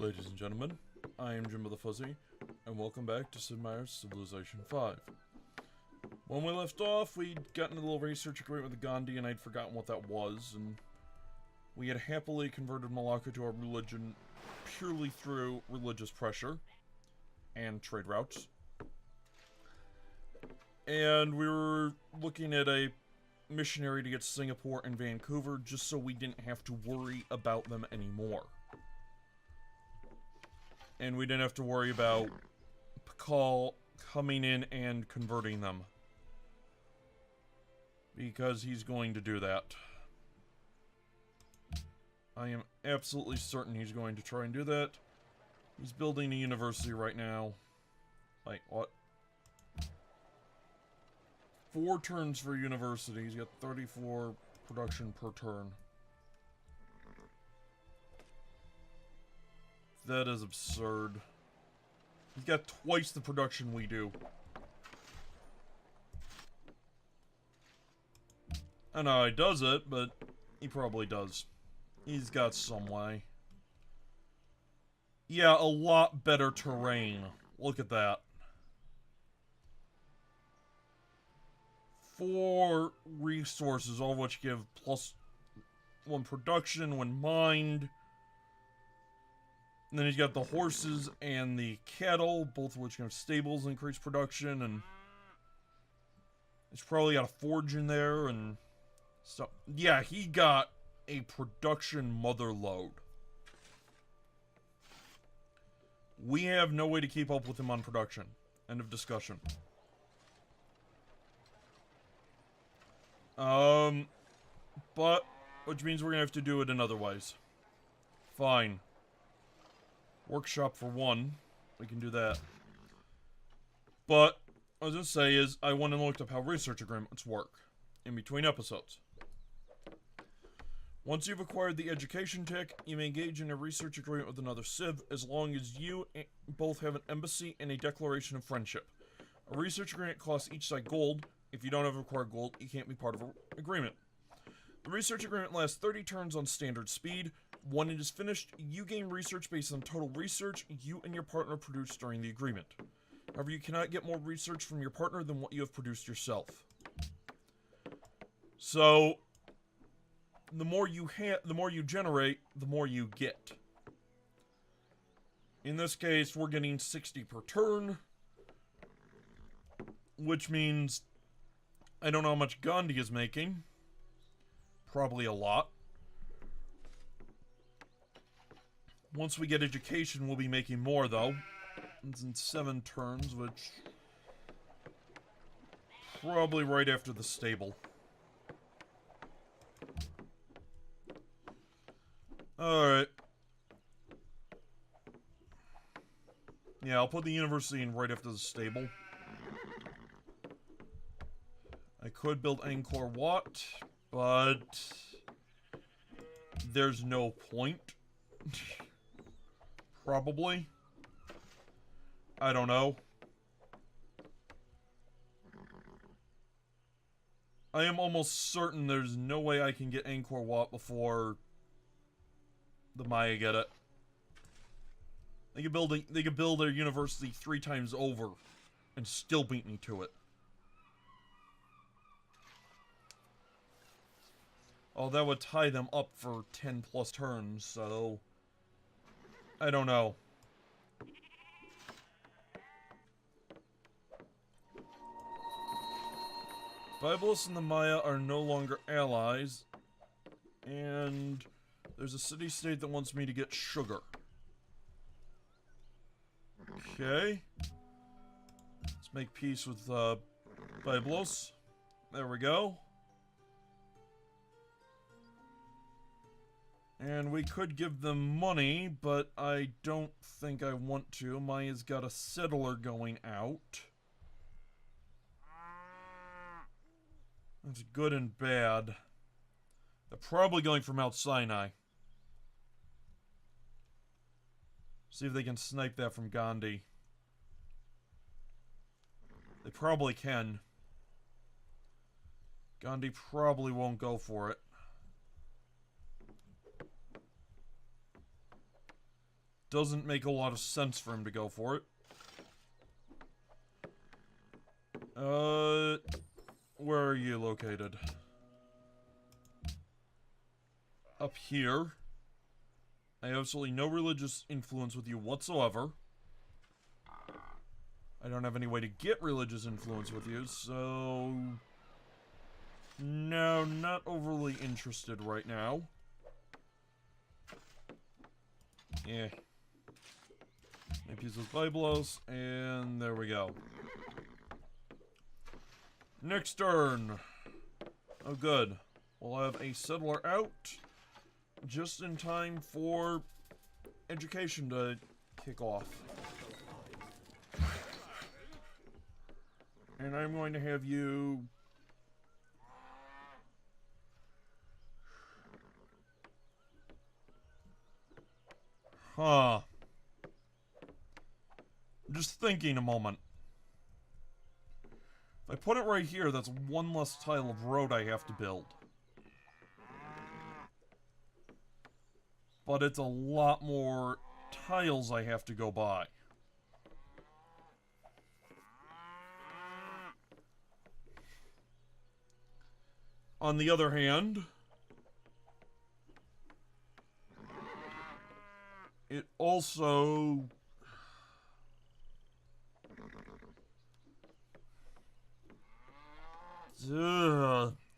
Ladies and gentlemen, I am Jimbo the Fuzzy, and welcome back to Sid Meier's Civilization 5. When we left off, we'd gotten a little research agreement with Gandhi, and I'd forgotten what that was, and we had happily converted Malacca to our religion purely through religious pressure and trade routes. And we were looking at a missionary to get Singapore and Vancouver just so we didn't have to worry about them anymore. And we didn't have to worry about Pakal coming in and converting them. Because he's going to do that. I am absolutely certain he's going to try and do that. He's building a university right now. Like, what? 4 turns for a university. He's got 34 production per turn. That is absurd. He's got twice the production we do. I know he does it, but he probably does. He's got some way. Yeah, a lot better terrain. Look at that. 4 resources, all of which give +1 production when mined. And then he's got the horses and the cattle, both of which have stables, increase production, and he's probably got a forge in there and stuff. Yeah, he got a production mother lode. We have no way to keep up with him on production. End of discussion. But, which means we're gonna have to do it in other ways. Fine. Workshop for 1. We can do that. But, what I was gonna say is, I went and looked up how research agreements work in between episodes. Once you've acquired the education tick, you may engage in a research agreement with another Civ as long as you both have an embassy and a declaration of friendship. A research agreement costs each side gold. If you don't have acquired gold, you can't be part of an agreement. The research agreement lasts 30 turns on standard speed. When it is finished, you gain research based on total research you and your partner produced during the agreement. However, you cannot get more research from your partner than what you have produced yourself. So, the more you generate, the more you get. In this case, we're getting 60 per turn, which means I don't know how much Gandhi is making. Probably a lot. Once we get education, we'll be making more, though. It's in 7 turns, which probably right after the stable. Alright. Yeah, I'll put the university in right after the stable. I could build Angkor Wat, but there's no point. Probably. I don't know. I am almost certain there's no way I can get Angkor Wat before the Maya get it. They could build their university 3 times over and still beat me to it. Oh, that would tie them up for 10 plus turns, so I don't know. Biblos and the Maya are no longer allies, and there's a city-state that wants me to get sugar. Okay. Let's make peace with Biblos. There we go. And we could give them money, but I don't think I want to. Maya's got a settler going out. That's good and bad. They're probably going for Mount Sinai. See if they can snipe that from Gandhi. They probably can. Gandhi probably won't go for it. doesn't make a lot of sense for him to go for it. Where are you located? Up here. I have absolutely no religious influence with you whatsoever. I don't have any way to get religious influence with you, so... No, not overly interested right now. Yeah. Maybe use those Biblos, and there we go. Next turn. Oh, good. We'll have a settler out just in time for education to kick off. And I'm going to have you... Huh. Just thinking a moment. If I put it right here, that's one less tile of road I have to build. But it's a lot more tiles I have to go by. On the other hand, it also...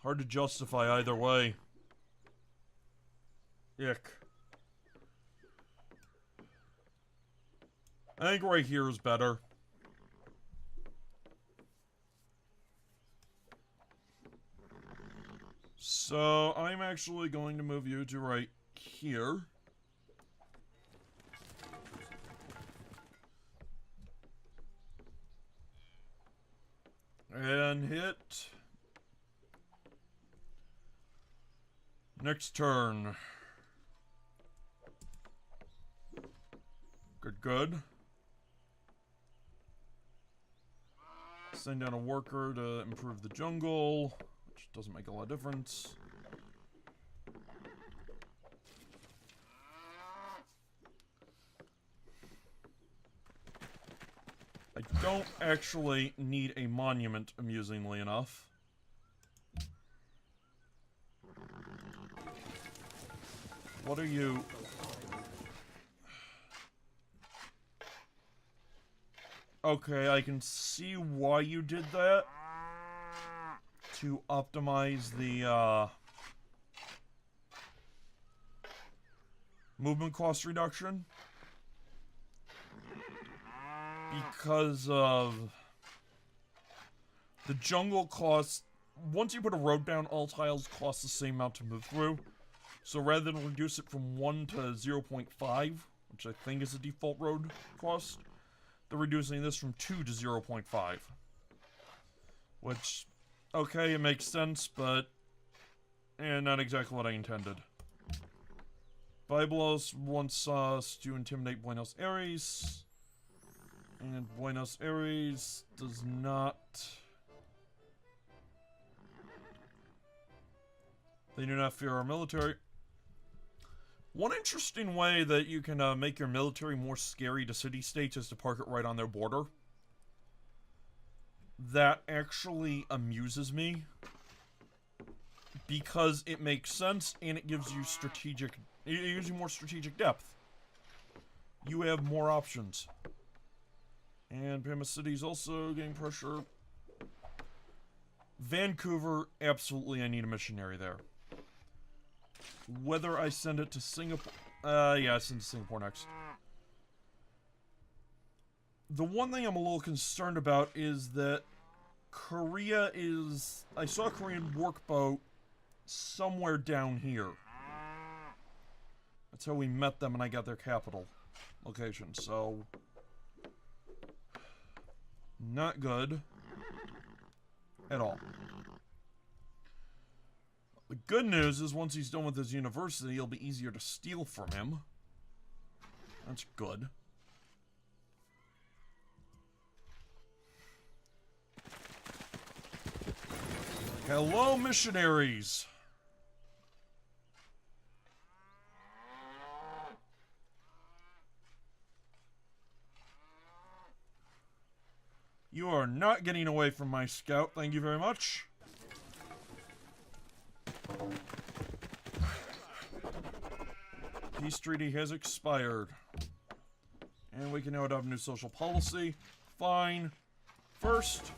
hard to justify either way. Ick. I think right here is better. So, I'm actually going to move you to right here. And hit. Next turn. Good, good. Send down a worker to improve the jungle, which doesn't make a lot of difference. I don't actually need a monument, amusingly enough. What are you... Okay, I can see why you did that. To optimize the, movement cost reduction. Because of... the jungle costs... Once you put a road down, all tiles cost the same amount to move through. So rather than reduce it from 1 to 0.5, which I think is the default road cost, they're reducing this from 2 to 0.5. Which, okay, it makes sense, but... not exactly what I intended. Biblos wants us to intimidate Buenos Aires. And Buenos Aires does not... They do not fear our military. One interesting way that you can make your military more scary to city-states is to park it right on their border. That actually amuses me. Because it makes sense and it gives you strategic... It gives you more strategic depth. You have more options. And Panama City's also getting pressure. Vancouver, absolutely I need a missionary there. Whether I send it to Singapore... yeah, I send it to Singapore next. The one thing I'm a little concerned about is that Korea is... I saw a Korean workboat somewhere down here. That's how we met them and I got their capital location, so... Not good. At all. The good news is once he's done with his university, it'll be easier to steal from him. That's good. Hello, missionaries! You are not getting away from my scout, thank you very much. Peace treaty has expired. And we can now adopt a new social policy. Fine. First,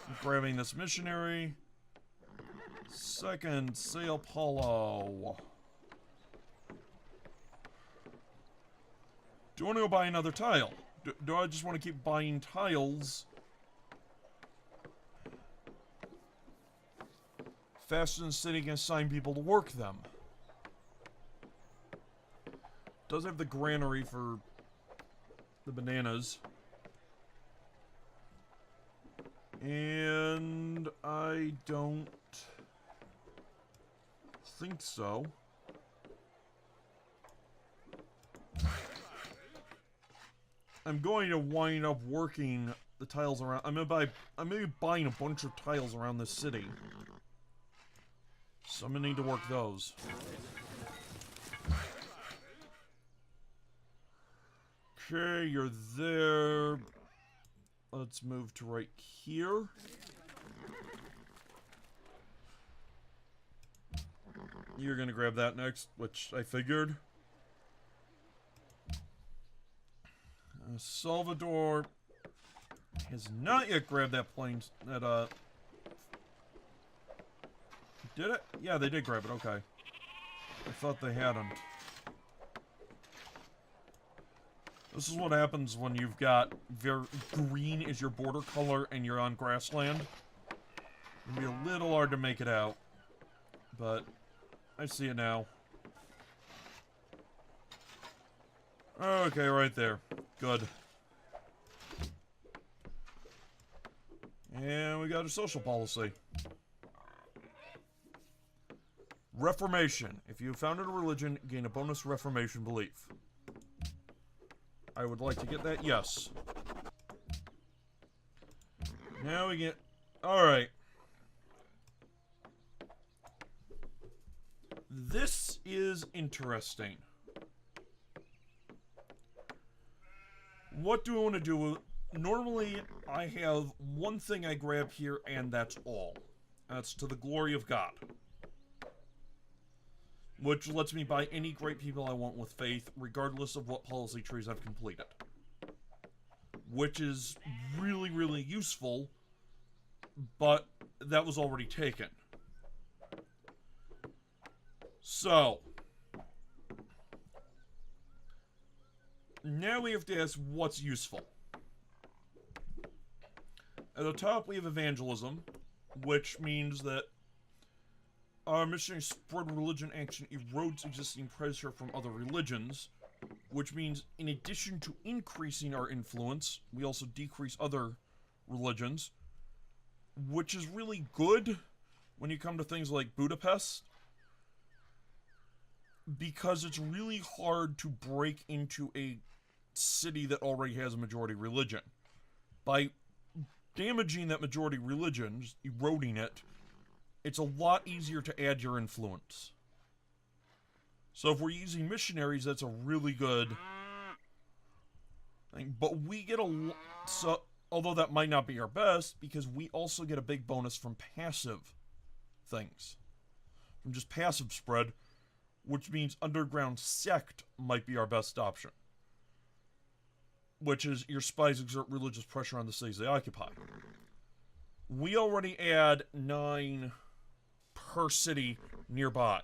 I'm grabbing this missionary. Second, Sao Paulo. Do I want to go buy another tile? Do I just want to keep buying tiles? Faster than city can assign people to work them. Does have the granary for the bananas. And I don't think so. I'm going to wind up working the tiles around. I'm gonna be buying a bunch of tiles around this city. So I'm gonna need to work those. Okay, you're there. Let's move to right here. You're gonna grab that next, which I figured. Salvador has not yet grabbed that plane. Did it? Yeah, they did grab it. Okay. I thought they hadn't. This is what happens when you've got green is your border color and you're on grassland. It'll be a little hard to make it out, but I see it now. Okay, right there. Good. And we got a social policy. Reformation. If you have founded a religion, gain a bonus Reformation Belief. I would like to get that, yes. Now we get... Alright. This is interesting. What do I want to do? Normally, I have one thing I grab here, and that's all. That's to the glory of God. Which lets me buy any great people I want with faith, regardless of what policy trees I've completed. Which is really, really useful, but that was already taken. So, now we have to ask what's useful. At the top we have evangelism, which means that our missionary spread religion action erodes existing pressure from other religions, which means in addition to increasing our influence, we also decrease other religions, which is really good when you come to things like Budapest, because it's really hard to break into a city that already has a majority religion. By damaging that majority religion, just eroding it, it's a lot easier to add your influence. So if we're using missionaries, that's a really good thing. But we get so, although that might not be our best, because we also get a big bonus from passive things. From just passive spread, which means underground sect might be our best option. Which is your spies exert religious pressure on the cities they occupy. We already add 9 per city nearby.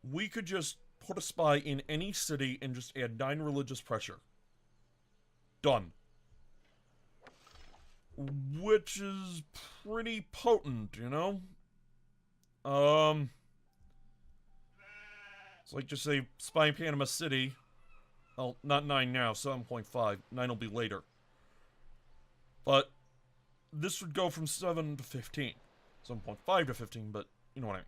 We could just put a spy in any city and just add 9 religious pressure. Done. Which is pretty potent, you know? It's like just say spy in Panama City. Well, not 9 now, 7.5. 9 will be later. But this would go from 7 to 15. 7.5 to 15, but you know what I mean.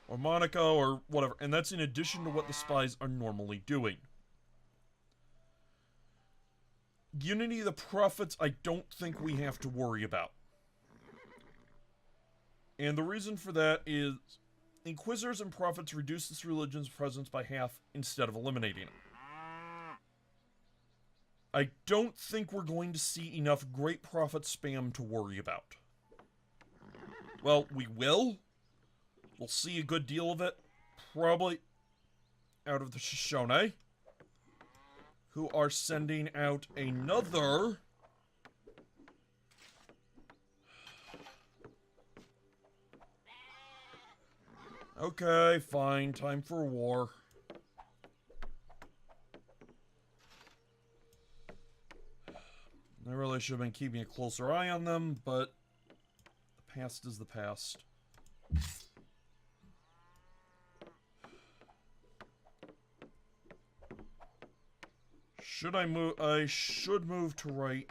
Or Monaco, or whatever. And that's in addition to what the spies are normally doing. Unity of the Prophets, I don't think we have to worry about. And the reason for that is Inquisitors and Prophets reduce this religion's presence by half instead of eliminating it. I don't think we're going to see enough great prophet spam to worry about. Well, we will. We'll see a good deal of it. Probably out of the Shoshone, who are sending out another... Okay, fine. Time for war. I really should have been keeping a closer eye on them, but the past is the past. Should I move? I should move to right.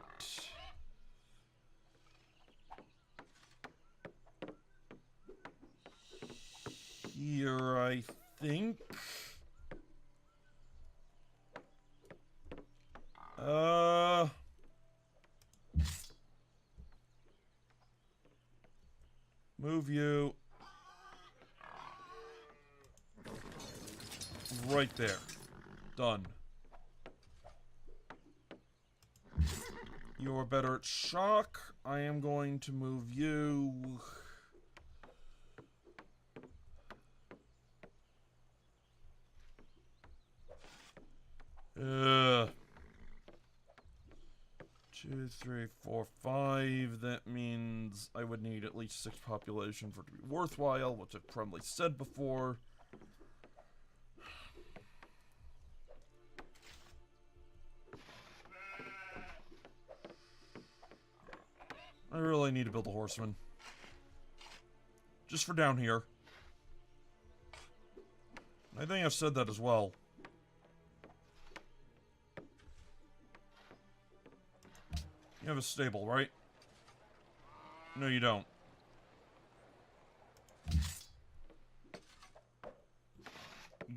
Here, I think. Move you right there. Done. You're better at shock. I am going to move you. Uh, 2, 3, 4, 5. That means I would need at least 6 population for it to be worthwhile, which I've probably said before. I really need to build a horseman. Just for down here. I think I've said that as well. You have a stable, right? No, you don't.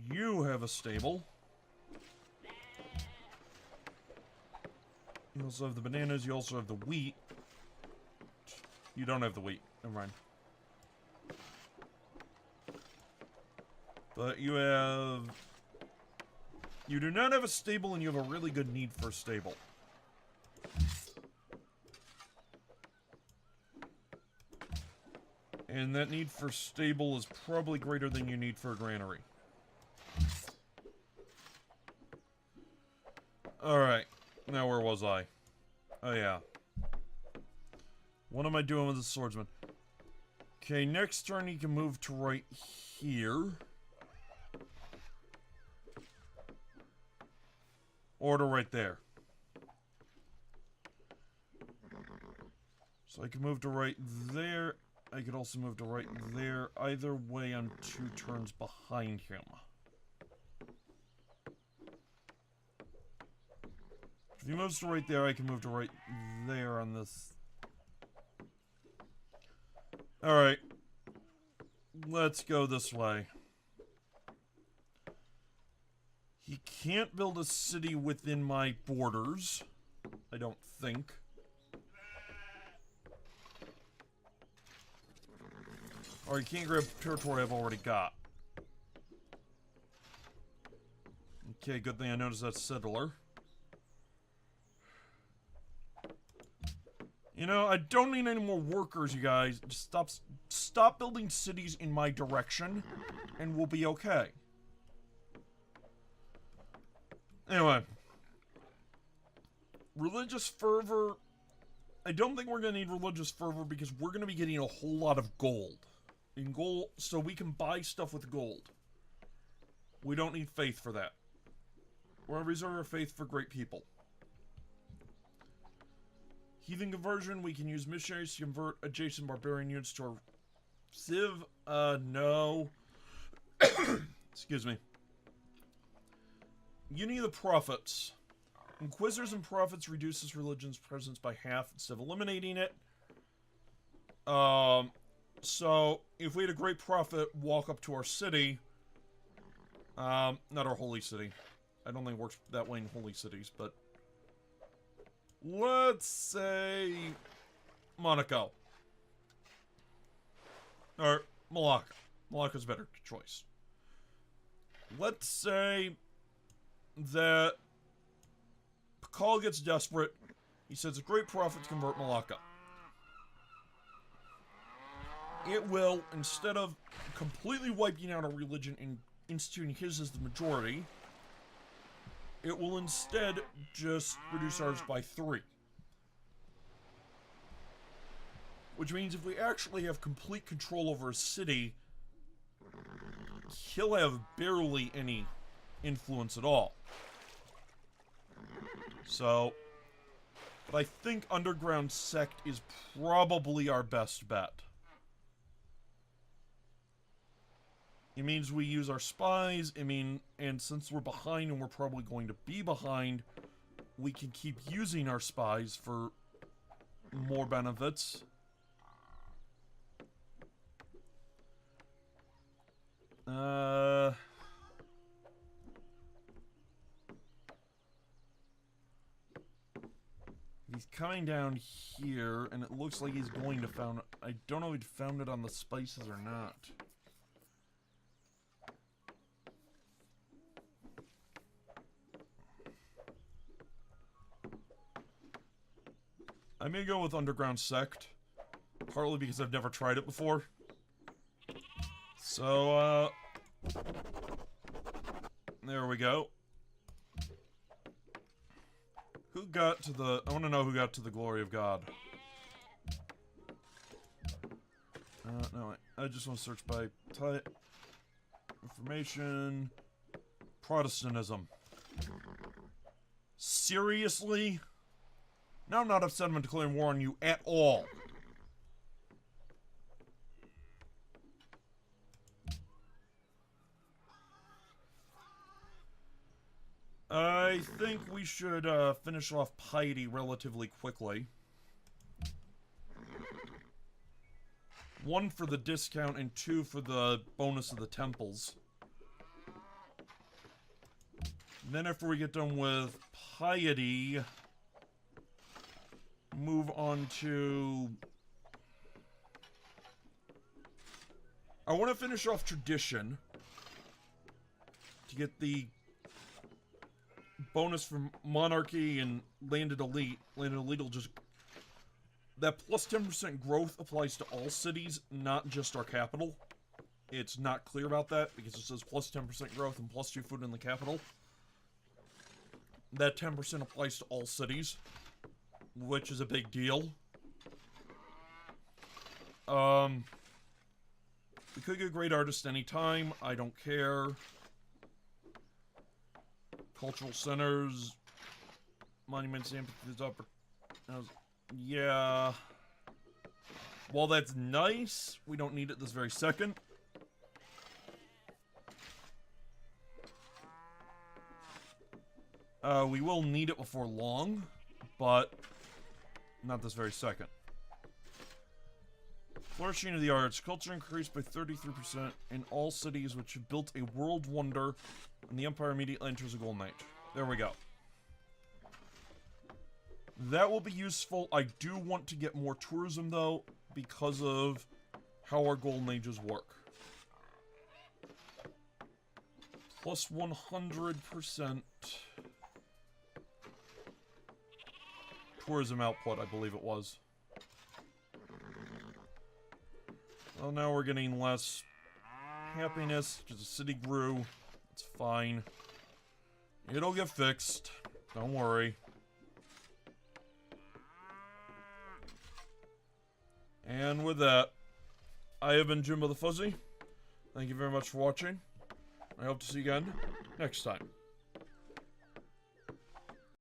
You have a stable. You also have the bananas, you also have the wheat. You don't have the wheat. Never mind. But you have... You do not have a stable, and you have a really good need for a stable. And that need for stable is probably greater than you need for a granary. Alright. Now where was I? Oh yeah. What am I doing with the swordsman? Okay, next turn he can move to right here. Or to right there. So I can move to right there. I could also move to right there. Either way, I'm 2 turns behind him. If he moves to right there, I can move to right there on this. Alright. Let's go this way. He can't build a city within my borders. I don't think. Or he can't grab territory I've already got. Okay, good thing I noticed that settler. You know, I don't need any more workers, you guys. Just stop building cities in my direction, and we'll be okay. Anyway. Religious fervor. I don't think we're going to need religious fervor because we're going to be getting a whole lot of gold. In gold, so we can buy stuff with gold. We don't need faith for that. We're going to reserve our faith for great people. Heathen conversion, we can use missionaries to convert adjacent barbarian units to our Civ. No. Excuse me. Unity of the Prophets. Inquisitors and Prophets reduces religion's presence by half instead of eliminating it. So, if we had a great prophet walk up to our city, not our holy city. I don't think it works that way in holy cities, but let's say Monaco. Or Malacca. Malacca's a better choice. Let's say that Khal gets desperate. He says a great profit to convert Malacca. It will, instead of completely wiping out a religion and instituting his as the majority, it will instead just reduce ours by 3. Which means if we actually have complete control over a city, he'll have barely any influence at all. So, but I think Underground Sect is probably our best bet. It means we use our spies, and since we're behind and we're probably going to be behind, we can keep using our spies for more benefits. He's coming down here, and it looks like he's going to found... I don't know if he found it on the spices or not. I may go with Underground Sect, partly because I've never tried it before. So, there we go. Who got to the... I want to know who got to the glory of God. No, I just want to search by type. Reformation. Protestantism. Seriously? Now I'm not upset about declaring war on you at all. I think we should finish off piety relatively quickly. 1 for the discount and 2 for the bonus of the temples. Then after we get done with piety, move on to... I want to finish off tradition to get the bonus from monarchy and landed elite. Landed elite will just... That plus 10% growth applies to all cities, not just our capital. It's not clear about that because it says plus 10% growth and plus 2 food in the capital. That 10% applies to all cities, which is a big deal. We could get great artist anytime. I don't care. Cultural centers, monuments, amphitheaters, upper. Yeah. While that's nice, we don't need it this very second. We will need it before long, but not this very second. Flourishing of the arts. Culture increased by 33% in all cities which have built a world wonder, and the Empire immediately enters a golden age. There we go. That will be useful. I do want to get more tourism, though, because of how our golden ages work. Plus 100% tourism output, I believe it was. Well, now we're getting less happiness, because the city grew. It's fine. It'll get fixed. Don't worry. And with that, I have been Jimbo the Fuzzy. Thank you very much for watching. I hope to see you again next time.